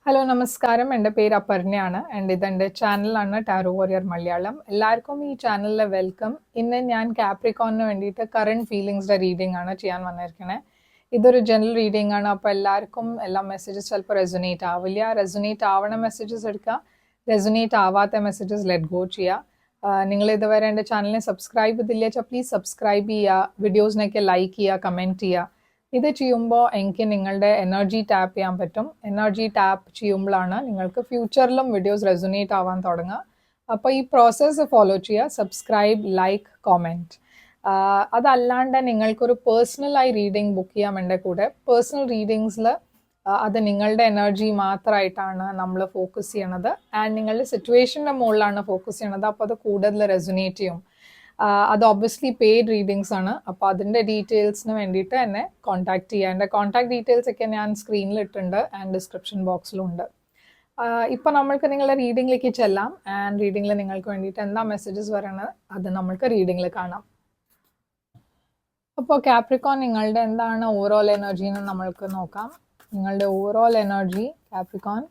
Hello നമസ്കാരം. എൻ്റെ പേര് അപർണയാണ്. എൻ്റെ ചാനലാണ് ടാരോ വാരിയർ മലയാളം. എല്ലാവർക്കും ഈ ചാനലിലെ വെൽക്കം. ഇന്ന് ഞാൻ കാപ്രിക്കോണിന് വേണ്ടിയിട്ട് കറണ്ട് ഫീലിങ്സിൻ്റെ റീഡിംഗ് ആണ് ചെയ്യാൻ വന്നിരിക്കണേ. ഇതൊരു ജനറൽ റീഡിംഗ് ആണ്. അപ്പോൾ എല്ലാവർക്കും എല്ലാ മെസ്സേജസ് ചിലപ്പോൾ റെസൊനേറ്റ് ആവില്ല. റെസൊനേറ്റ് ആവണ മെസ്സേജസ് എടുക്കുക, റെസൊനേറ്റ് ആവാത്ത മെസ്സേജസ് ലെറ്റ് ഗോ ചെയ്യുക. നിങ്ങൾ ഇതുവരെ എൻ്റെ ചാനലിനെ സബ്സ്ക്രൈബ് ചെയ്തില്ല വെച്ചാൽ പ്ലീസ് സബ്സ്ക്രൈബ് ചെയ്യുക, വീഡിയോസിനൊക്കെ ലൈക്ക് ചെയ്യുക, കമൻറ്റ് ചെയ്യുക. ഇത് ചെയ്യുമ്പോൾ എനിക്ക് നിങ്ങളുടെ എനർജി ടാപ്പ് ചെയ്യാൻ പറ്റും. എനർജി ടാപ്പ് ചെയ്യുമ്പോഴാണ് നിങ്ങൾക്ക് ഫ്യൂച്ചറിലും വീഡിയോസ് റെസൊനേറ്റ് ആവാൻ തുടങ്ങുക. അപ്പോൾ ഈ പ്രോസസ്സ് ഫോളോ ചെയ്യുക, സബ്സ്ക്രൈബ്, ലൈക്ക്, കോമെൻറ്റ്. അതല്ലാണ്ട് നിങ്ങൾക്കൊരു പേഴ്സണലായി റീഡിംഗ് ബുക്ക് ചെയ്യാം എൻ്റെ കൂടെ. പേഴ്സണൽ റീഡിങ്സിൽ അത് നിങ്ങളുടെ എനർജി മാത്രമായിട്ടാണ് നമ്മൾ ഫോക്കസ് ചെയ്യണത്. ആൻഡ് നിങ്ങളുടെ സിറ്റുവേഷൻ്റെ മുകളിലാണ് ഫോക്കസ് ചെയ്യണത്. അപ്പോൾ അത് കൂടുതൽ റെസൊനേറ്റ് ചെയ്യും. അത് ഒബ്വിയസ്ലി പെയ്ഡ് റീഡിങ്സ് ആണ്. അപ്പോൾ അതിൻ്റെ ഡീറ്റെയിൽസിന് വേണ്ടിയിട്ട് എന്നെ കോൺടാക്ട് ചെയ്യുക. എൻ്റെ കോൺടാക്ട് ഡീറ്റെയിൽസ് ഒക്കെ ഞാൻ സ്ക്രീനിൽ ഇട്ടിട്ടുണ്ട് ആൻഡ് ഡിസ്ക്രിപ്ഷൻ ബോക്സിലുണ്ട്. ഇപ്പോൾ നമ്മൾക്ക് നിങ്ങളുടെ റീഡിങ്ങിലേക്ക് ചെല്ലാം. ആൻഡ് റീഡിങ്ങിൽ നിങ്ങൾക്ക് വേണ്ടിയിട്ട് എന്താ മെസ്സേജസ് പറയണത് അത് നമ്മൾക്ക് റീഡിങ്ങിൽ കാണാം. അപ്പോൾ കാപ്രിക്കോൺ നിങ്ങളുടെ എന്താണ് ഓവറോൾ എനർജി എന്ന് നമ്മൾക്ക് നോക്കാം. നിങ്ങളുടെ overall energy Capricorn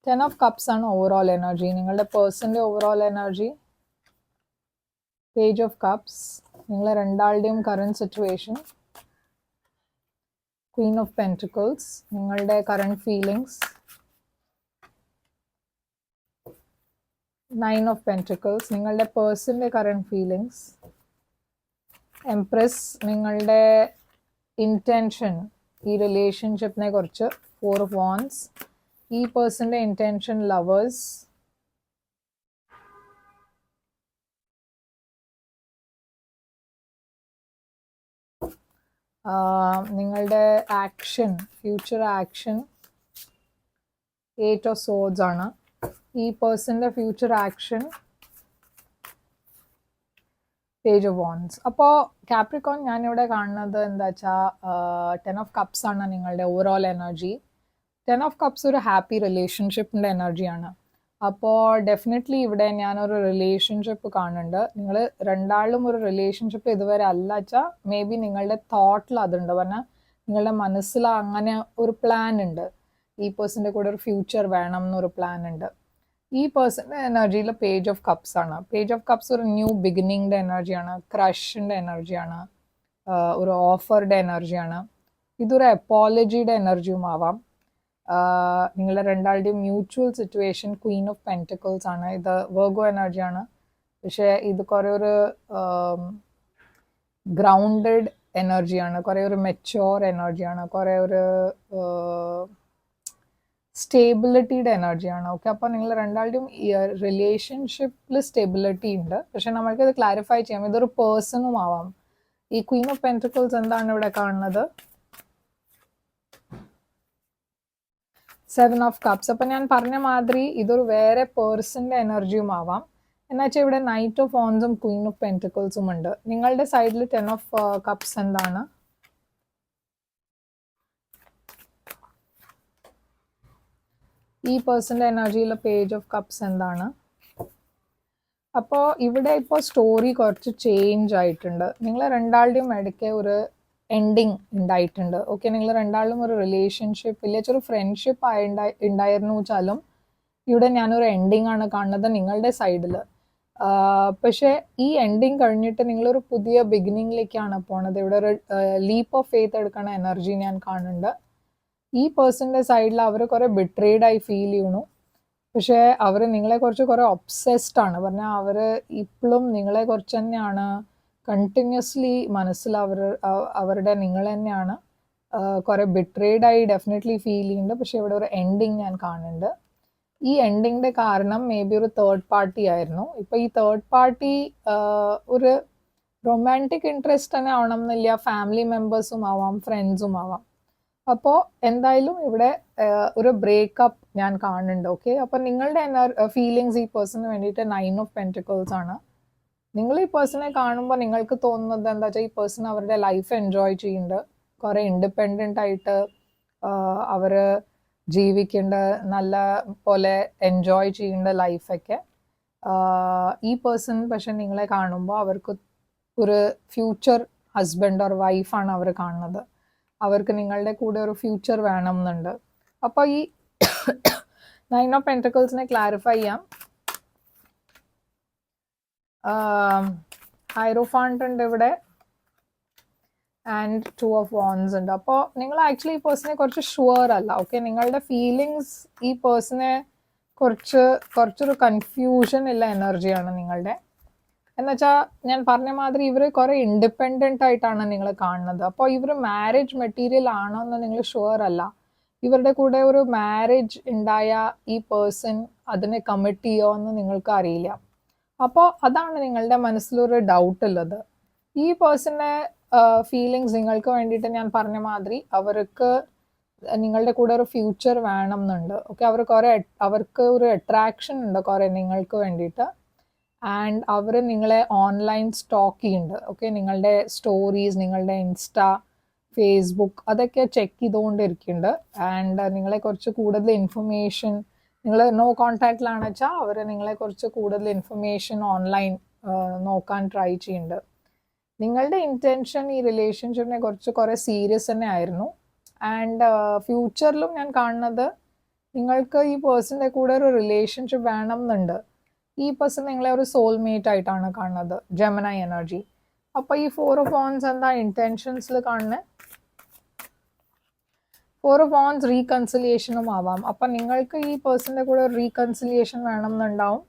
10 of cups ആണ് ഓവറോൾ എനർജി. നിങ്ങളുടെ പേഴ്സൻ്റെ overall energy page of cups, നിങ്ങളെ രണ്ടാളുടെയും current situation, queen of pentacles, നിങ്ങളുടെ കറണ്ട് ഫീലിങ്സ്, 9 ഓഫ് പെൻറ്റിക്കിൾസ്, നിങ്ങളുടെ പേഴ്സൻ്റെ കറണ്ട് ഫീലിങ്സ്, എംപ്രസ്, നിങ്ങളുടെ ഇൻറ്റൻഷൻ ഈ റിലേഷൻഷിപ്പിനെ കുറിച്ച്, 4 ഓഫ് വാൻഡ്സ്, ഈ പേഴ്സൻ്റെ ഇൻറ്റൻഷൻ, ലവേഴ്സ്, നിങ്ങളുടെ action, future action, 8 of swords ആണ്. ഈ പേഴ്സൻ്റെ future action, page of wands. അപ്പോൾ കാപ്രിക്കോൺ ഞാനിവിടെ കാണുന്നത് എന്താ വെച്ചാൽ 10 ഓഫ് കപ്സ് ആണ് നിങ്ങളുടെ ഓവറോൾ എനർജി. 10 ഓഫ് കപ്സ് ഒരു ഹാപ്പി റിലേഷൻഷിപ്പിൻ്റെ എനർജിയാണ്. അപ്പോൾ ഡെഫിനറ്റ്ലി ഇവിടെ ഞാനൊരു റിലേഷൻഷിപ്പ് കാണുന്നുണ്ട്. നിങ്ങൾ രണ്ടാളും ഒരു റിലേഷൻഷിപ്പ് ഇതുവരെ അല്ല വെച്ചാൽ മേ ബി നിങ്ങളുടെ തോട്ടിൽ അതുണ്ട്. പറഞ്ഞാൽ നിങ്ങളുടെ മനസ്സിൽ അങ്ങനെ ഒരു പ്ലാൻ ഉണ്ട്, ഈ പേഴ്സൻ്റെ കൂടെ ഒരു ഫ്യൂച്ചർ വേണം എന്നൊരു പ്ലാൻ ഉണ്ട്. ഈ പേഴ്സൻ്റെ എനർജിയിൽ പേജ് ഓഫ് കപ്സ് ആണ്. പേജ് ഓഫ് കപ്സ് ഒരു ന്യൂ ബിഗിനിങ്ങിൻ്റെ എനർജിയാണ്, ക്രഷിൻ്റെ എനർജിയാണ്, ഒരു ഓഫറുടെ എനർജിയാണ്. ഇതൊരു അപ്പോളജിയുടെ എനർജിയും ആവാം. നിങ്ങളുടെ രണ്ടാളുടെയും mutual situation queen of pentacles ആണ്. ഇത് വെർഗോ എനർജിയാണ്. പക്ഷേ ഇത് കുറേ ഒരു ഗ്രൗണ്ടഡ് എനർജിയാണ്, കുറേ ഒരു മെച്യോർ എനർജിയാണ്, കുറേ ഒരു സ്റ്റേബിലിറ്റിയുടെ എനർജിയാണ്. ഓക്കെ, അപ്പോൾ നിങ്ങൾ രണ്ടാളുടെയും റിലേഷൻഷിപ്പിൽ സ്റ്റെബിലിറ്റി ഉണ്ട്. പക്ഷെ നമ്മൾക്കിത് ക്ലാരിഫൈ ചെയ്യാം, ഇതൊരു പേഴ്സണും ആവാം. ഈ ക്വീൻ ഓഫ് പെൻറ്റിക്കിൾസ് എന്താണ് ഇവിടെ കാണുന്നത്? 7 ഓഫ് കപ്സ്. അപ്പം ഞാൻ പറഞ്ഞ മാതിരി ഇതൊരു വേറെ പേഴ്സൻ്റെ എനർജിയും ആവാം. എന്നുവെച്ചാൽ ഇവിടെ നൈറ്റ് ഓഫ് വാൻഡ്സും ക്വീൻ ഓഫ് പെൻറ്റിക്കിൾസും ഉണ്ട്. നിങ്ങളുടെ സൈഡിൽ 10 ഓഫ് കപ്സ് എന്താണ്? ഈ പേഴ്സൻ്റെ എനർജിയിൽ പേജ് ഓഫ് കപ്സ് എന്താണ്? അപ്പോൾ ഇവിടെ ഇപ്പോൾ സ്റ്റോറി കുറച്ച് ചേഞ്ച് ആയിട്ടുണ്ട്. നിങ്ങൾ രണ്ടാളുടെയും ഇടയ്ക്ക് ഒരു എൻഡിങ് ഉണ്ടായിട്ടുണ്ട്. ഓക്കെ, നിങ്ങൾ രണ്ടാളും ഒരു റിലേഷൻഷിപ്പ് ഇല്ലെങ്കിൽ ഒരു ഫ്രണ്ട്ഷിപ്പ് ഉണ്ടായിരുന്നു വെച്ചാലും ഇവിടെ ഞാനൊരു എൻഡിങ് ആണ് കാണുന്നത് നിങ്ങളുടെ സൈഡിൽ. പക്ഷേ ഈ എൻഡിങ് കഴിഞ്ഞിട്ട് നിങ്ങളൊരു പുതിയ ബിഗിനിങ്ങിലേക്കാണ് പോണത്. ഇവിടെ ഒരു ലീപ്പ് ഓഫ് ഫെയ്ത്ത് എടുക്കണ എനർജി ഞാൻ കാണുന്നുണ്ട്. ഈ പേഴ്സൻ്റെ സൈഡിൽ അവർ കുറേ ബിട്രേഡായി ഫീൽ ചെയ്യണു. പക്ഷേ അവർ നിങ്ങളെക്കുറിച്ച് കുറേ ഒബ്സെസ്ഡ് ആണ്. പറഞ്ഞാൽ അവർ ഇപ്പോഴും നിങ്ങളെക്കുറിച്ച് തന്നെയാണ് കണ്ടിന്യൂസ്ലി മനസ്സിൽ അവരുടെ നിങ്ങൾ തന്നെയാണ്. കുറേ ബിട്രേഡായി ഡെഫിനറ്റ്ലി ഫീൽ ചെയ്യുന്നുണ്ട്. പക്ഷേ ഇവിടെ ഒരു എൻഡിങ് ഞാൻ കാണുന്നുണ്ട്. ഈ എൻഡിങ്ങിൻ്റെ കാരണം മേ ബി ഒരു തേർഡ് പാർട്ടി ആയിരുന്നു. ഇപ്പോൾ ഈ തേർഡ് പാർട്ടി ഒരു റൊമാൻറ്റിക് ഇൻട്രസ്റ്റ് തന്നെ ആവണം എന്നില്ല, ഫാമിലി മെമ്പേഴ്സും ആവാം, ഫ്രണ്ട്സും ആവാം. അപ്പോൾ എന്തായാലും ഇവിടെ ഒരു ബ്രേക്കപ്പ് ഞാൻ കാണുന്നുണ്ട്. ഓക്കെ, അപ്പോൾ നിങ്ങളുടെ ഫീലിങ്സ് ഈ പേഴ്സണിന് വേണ്ടിയിട്ട് 9 ഓഫ് പെൻറ്റിക്കിൾസ് ആണ്. നിങ്ങൾ ഈ പേഴ്സണെ കാണുമ്പോൾ നിങ്ങൾക്ക് തോന്നുന്നത് എന്താ വെച്ചാൽ ഈ പേഴ്സൺ അവരുടെ ലൈഫ് എൻജോയ് ചെയ്യുന്നുണ്ട്, കുറേ ഇൻഡിപെൻഡൻ്റ് ആയിട്ട് അവർ ജീവിക്കേണ്ട, നല്ല പോലെ എൻജോയ് ചെയ്യേണ്ട ലൈഫൊക്കെ. ഈ പേഴ്സൺ പക്ഷെ നിങ്ങളെ കാണുമ്പോൾ അവർക്ക് ഒരു ഫ്യൂച്ചർ ഹസ്ബൻഡ് ഓർ വൈഫാണ് അവർ കാണുന്നത്. അവർക്ക് നിങ്ങളുടെ കൂടെ ഒരു ഫ്യൂച്ചർ വേണം എന്നുണ്ട്. അപ്പോൾ ഈ 9 ഓഫ് പെൻറ്റക്കിൾസിനെ ക്ലാരിഫൈ ചെയ്യാം. ഹൈറോഫാണ്ട് ഉണ്ട് ഇവിടെ ആൻഡ് 2 ഓഫ് വാൻസ് ഉണ്ട്. അപ്പോൾ നിങ്ങൾ ആക്ച്വലി ഈ പേഴ്സണെ കുറച്ച് ഷുവർ അല്ല. ഓക്കെ, നിങ്ങളുടെ ഫീലിങ്സ് ഈ പേഴ്സണെ കുറച്ചൊരു കൺഫ്യൂഷൻ ഉള്ള എനർജിയാണ് നിങ്ങളുടെ. എന്നുവെച്ചാൽ ഞാൻ പറഞ്ഞ മാതിരി ഇവർ കുറെ ഇൻഡിപെൻഡൻ്റ് ആയിട്ടാണ് നിങ്ങൾ കാണുന്നത്. അപ്പോൾ ഇവർ മാരേജ് മെറ്റീരിയൽ ആണോ എന്ന് നിങ്ങൾ ഷുവർ അല്ല. ഇവരുടെ കൂടെ ഒരു മാരേജ് ഉണ്ടായ ഈ പേഴ്സൺ അതിനെ കമ്മിറ്റ് ചെയ്യുമോ എന്ന് നിങ്ങൾക്ക് അറിയില്ല. അപ്പോൾ അതാണ് നിങ്ങളുടെ മനസ്സിലൊരു ഡൗട്ട് ഉള്ളത്. ഈ പേഴ്സണെ ഫീലിങ്സ് നിങ്ങൾക്ക് വേണ്ടിയിട്ട് ഞാൻ പറഞ്ഞ മാതിരി അവർക്ക് നിങ്ങളുടെ കൂടെ ഒരു ഫ്യൂച്ചർ വേണം എന്നുണ്ട്. ഓക്കെ, അവർക്ക് ഒരു അട്രാക്ഷൻ ഉണ്ട് കുറെ നിങ്ങൾക്ക് വേണ്ടിയിട്ട്. ആൻഡ് അവർ നിങ്ങളെ ഓൺലൈൻ സ്റ്റോക്ക് ചെയ്യുന്നുണ്ട്. ഓക്കെ, നിങ്ങളുടെ സ്റ്റോറീസ്, നിങ്ങളുടെ ഇൻസ്റ്റ, ഫേസ്ബുക്ക് അതൊക്കെ ചെക്ക് ചെയ്തുകൊണ്ടിരിക്കുന്നുണ്ട്. ആൻഡ് നിങ്ങളെ കുറച്ച് കൂടുതൽ ഇൻഫർമേഷൻ, നിങ്ങൾ നോ കോൺടാക്റ്റിലാണെന്ന് വെച്ചാൽ അവർ നിങ്ങളെ കുറച്ച് കൂടുതൽ ഇൻഫർമേഷൻ ഓൺലൈൻ നോക്കാൻ ട്രൈ ചെയ്യുന്നുണ്ട്. നിങ്ങളുടെ ഇൻറ്റൻഷൻ ഈ റിലേഷൻഷിപ്പിനെ കുറെ സീരിയസ് തന്നെ ആയിരുന്നു. ആൻഡ് ഫ്യൂച്ചറിലും ഞാൻ കാണുന്നത് നിങ്ങൾക്ക് ഈ പേഴ്സൻ്റെ കൂടെ ഒരു റിലേഷൻഷിപ്പ് വേണം എന്നുണ്ട്. ഈ പേഴ്സൺ നിങ്ങളെ ഒരു സോൾമേറ്റ് ആയിട്ടാണ് കാണുന്നത്, ജെമിനി എനർജി. അപ്പോൾ ഈ 4 ഓഫ് വാൻസ് എന്താ ഇൻറ്റൻഷൻസിൽ കാണുന്നത്? 4 ഓഫ് വാൻസ് റീകൺസിലിയേഷനും ആവാം. അപ്പം നിങ്ങൾക്ക് ഈ പേഴ്സൻ്റെ കൂടെ ഒരു റീകൺസിലിയേഷൻ വേണം എന്നുണ്ടാവും.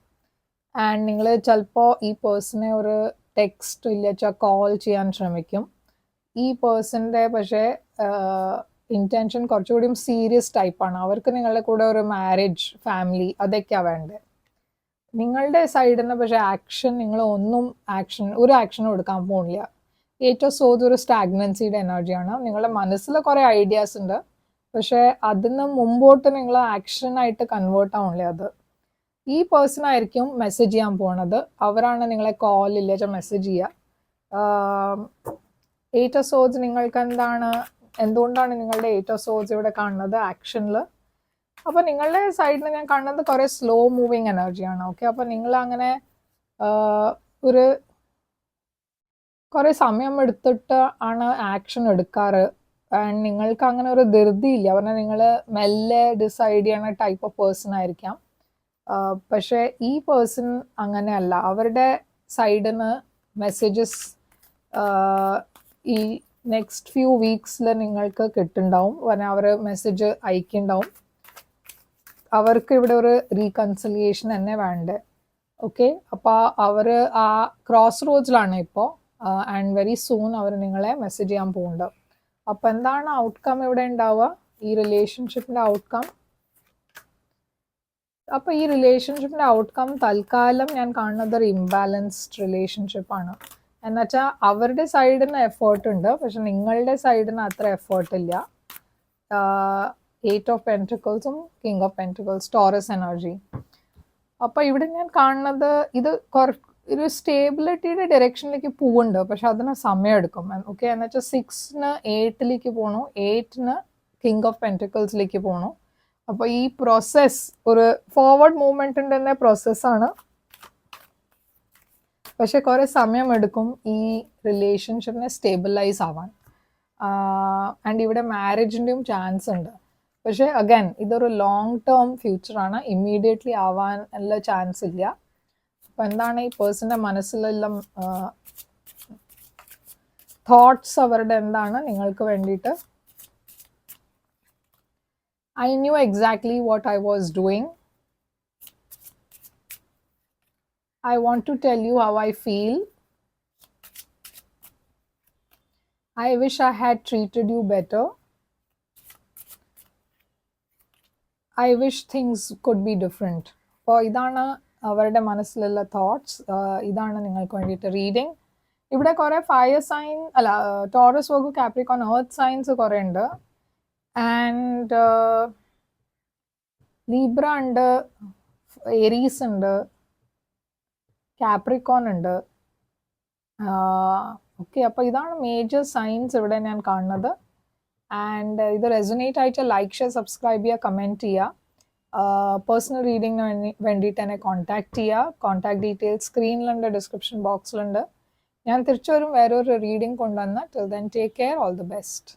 ആൻഡ് നിങ്ങൾ ചിലപ്പോൾ ഈ പേഴ്സണെ ഒരു ടെക്സ്റ്റ് ഇല്ല കോൾ ചെയ്യാൻ ശ്രമിക്കും. ഈ പേഴ്സൻ്റെ പക്ഷേ ഇൻറ്റൻഷൻ കുറച്ചുകൂടിയും സീരിയസ് ടൈപ്പാണ്. അവർക്ക് നിങ്ങളുടെ കൂടെ ഒരു മാരേജ്, ഫാമിലി അതൊക്കെയാണ് വേണ്ടത്. നിങ്ങളുടെ സൈഡിൽ നിന്ന് പക്ഷേ നിങ്ങൾ ഒരു ആക്ഷനും എടുക്കാൻ പോകുന്നില്ല. ഏറ്റവും സോത് ഒരു സ്റ്റാഗ്നൻസിയുടെ എനർജിയാണ്. നിങ്ങളുടെ മനസ്സിൽ കുറേ ഐഡിയാസ് ഉണ്ട്, പക്ഷേ അതിന് മുമ്പോട്ട് നിങ്ങൾ ആക്ഷനായിട്ട് കൺവേർട്ട് ആവണില്ല. അത് ഈ പേഴ്സൺ ആയിരിക്കും മെസ്സേജ് ചെയ്യാൻ പോണത്. അവരാണ് നിങ്ങളെ കോൾ ഇല്ല മെസ്സേജ് ചെയ്യുക. 8 ഓഫ് സോഡ്സ് നിങ്ങൾക്ക് എന്തുകൊണ്ടാണ് നിങ്ങളുടെ 8 ഓഫ് സോഡ്സ് ഇവിടെ കാണുന്നത് ആക്ഷനിൽ? അപ്പോൾ നിങ്ങളുടെ സൈഡിൽ ഞാൻ കാണുന്നത് കുറേ സ്ലോ മൂവിങ് എനർജിയാണ്. ഓക്കെ, അപ്പോൾ നിങ്ങൾ അങ്ങനെ ഒരു കുറേ സമയം എടുത്തിട്ട് ആണ് ആക്ഷൻ എടുക്കാറ്. ആൻഡ് നിങ്ങൾക്ക് അങ്ങനെ ഒരു ധൃതിയില്ല. പറഞ്ഞാൽ നിങ്ങൾ മെല്ലെ ഡിസൈഡ് ചെയ്യണ ടൈപ്പ് ഓഫ് പേഴ്സൺ ആയിരിക്കാം. പക്ഷേ ഈ പേഴ്സൺ അങ്ങനെയല്ല. അവരുടെ സൈഡിൽ നിന്ന് മെസ്സേജസ് ഈ നെക്സ്റ്റ് ഫ്യൂ വീക്സിൽ നിങ്ങൾക്ക് കിട്ടുന്നുണ്ടാവും. പറഞ്ഞാൽ അവർ മെസ്സേജ് അയക്കുന്നുണ്ടാവും. അവർക്ക് ഇവിടെ ഒരു റീകൺസിലിയേഷൻ തന്നെ വേണ്ടേ. ഓക്കെ, അപ്പോൾ അവർ ആ ക്രോസ് റോഡ്സിലാണ് ഇപ്പോൾ. ആൻഡ് വെരി സൂൺ അവർ നിങ്ങളെ മെസ്സേജ് ചെയ്യാൻ പോകുന്നുണ്ട്. അപ്പോൾ എന്താണ് ഔട്ട്കം ഇവിടെ ഉണ്ടാവുക, ഈ റിലേഷൻഷിപ്പിൻ്റെ ഔട്ട്കം? അപ്പോൾ ഈ റിലേഷൻഷിപ്പിൻ്റെ ഔട്ട്കം തൽക്കാലം ഞാൻ കാണുന്നത് ഒരു ഇംബാലൻസ്ഡ് റിലേഷൻഷിപ്പാണ്. എന്നുവെച്ചാൽ അവരുടെ സൈഡിൽ നിന്ന് എഫേർട്ട് ഉണ്ട്, പക്ഷെ നിങ്ങളുടെ സൈഡിൽ നിന്ന് അത്ര എഫേർട്ട് ഇല്ല. 8 ഓഫ് പെൻറ്റക്കിൾസും king of pentacles, Taurus energy. അപ്പോൾ ഇവിടെ ഞാൻ കാണുന്നത് ഇത് ഒരു സ്റ്റേബിലിറ്റിയുടെ ഡയറക്ഷനിലേക്ക് പോകുന്നുണ്ട്, പക്ഷെ അതിന് സമയമെടുക്കും. ഓക്കെ, എന്നുവെച്ചാൽ 6-ന് 8-ലേക്ക് പോകണു, 8-ന് കിങ് ഓഫ് പെൻറ്റക്കിൾസിലേക്ക് പോകണു. അപ്പോൾ ഈ പ്രോസസ്സ് ഒരു ഫോർവേഡ് മൂവ്മെൻറ്റിൻ്റെ തന്നെ പ്രോസസ്സാണ്, പക്ഷെ കുറേ സമയമെടുക്കും ഈ റിലേഷൻഷിപ്പിനെ സ്റ്റേബിലൈസ് ആവാൻ. ആൻഡ് ഇവിടെ മാരേജിൻ്റെയും ചാൻസ് ഉണ്ട്. പക്ഷേ അഗൈൻ ഇതൊരു ലോങ് ടേം ഫ്യൂച്ചറാണ്, ഇമ്മീഡിയറ്റ്ലി ആവാൻ ഉള്ള ചാൻസ് ഇല്ല. അപ്പോൾ എന്താണ് ഈ പേഴ്സൻ്റെ മനസ്സിലെല്ലാം തോട്ട്സ്, അവരുടെ എന്താണ് നിങ്ങൾക്ക് വേണ്ടിയിട്ട്? I knew exactly what I was doing. I want to tell you how I feel. I wish I had treated you better. I wish things could be different. അപ്പോൾ ഇതാണ് അവരുടെ മനസ്സിലുള്ള തോട്ട്സ്. ഇതാണ് നിങ്ങൾക്ക് വേണ്ടിയിട്ട് റീഡിങ്. ഇവിടെ കുറേ fire sign Taurus, Virgo, Capricorn, earth signs കുറേ ഉണ്ട്. ആൻഡ് ലീബ്ര ഉണ്ട്, ഏരീസ് ഉണ്ട്, കാപ്രിക്കോൺ ഉണ്ട്. ഓക്കെ, അപ്പോൾ ഇതാണ് മേജർ സൈൻസ് ഇവിടെ ഞാൻ കാണുന്നത്. ആൻഡ് ഇത് റെസൊനേറ്റ് ആയിട്ട് ലൈക്ക്, ഷെയർ, സബ്സ്ക്രൈബ് ചെയ്യുക, കമൻറ്റ് ചെയ്യുക. പേഴ്സണൽ റീഡിങ്ങിന് വേണ്ടിയിട്ട് എന്നെ കോൺടാക്ട് ചെയ്യുക. കോൺടാക്ട് ഡീറ്റെയിൽസ് സ്ക്രീനിലുണ്ട്, ഡിസ്ക്രിപ്ഷൻ ബോക്സിലുണ്ട്. ഞാൻ തിരിച്ചു വരും വേറൊരു റീഡിങ് കൊണ്ടുവന്ന്. Till then take care, all the best.